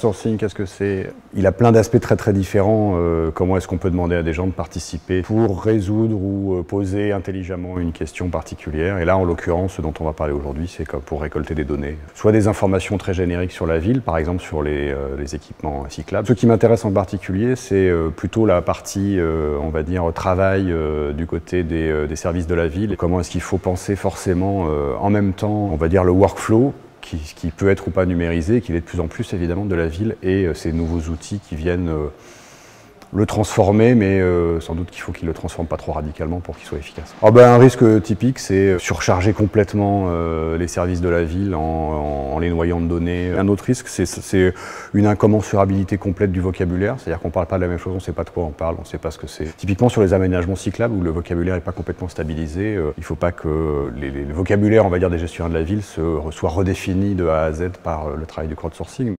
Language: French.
crowdsourcing, qu'est-ce que c'est? Il a plein d'aspects très différents. Comment est-ce qu'on peut demander à des gens de participer pour résoudre ou poser intelligemment une question particulière? Et là, en l'occurrence, ce dont on va parler aujourd'hui, c'est pour récolter des données. Soit des informations très génériques sur la ville, par exemple sur les équipements cyclables. Ce qui m'intéresse en particulier, c'est plutôt la partie, on va dire, travail du côté des services de la ville. Comment est-ce qu'il faut penser forcément en même temps, on va dire, le workflow, qui peut être ou pas numérisé, qu'il est de plus en plus évidemment de la ville, et ces nouveaux outils qui viennent le transformer, mais sans doute qu'il faut qu'il ne le transforme pas trop radicalement pour qu'il soit efficace. Un risque typique, c'est surcharger complètement les services de la ville en les noyant de données. Un autre risque, c'est une incommensurabilité complète du vocabulaire, c'est-à-dire qu'on ne parle pas de la même chose, on ne sait pas de quoi on parle, on ne sait pas ce que c'est. Typiquement sur les aménagements cyclables, où le vocabulaire n'est pas complètement stabilisé, il ne faut pas que les vocabulaires, on va dire, des gestionnaires de la ville soient redéfinis de A à Z par le travail du crowdsourcing.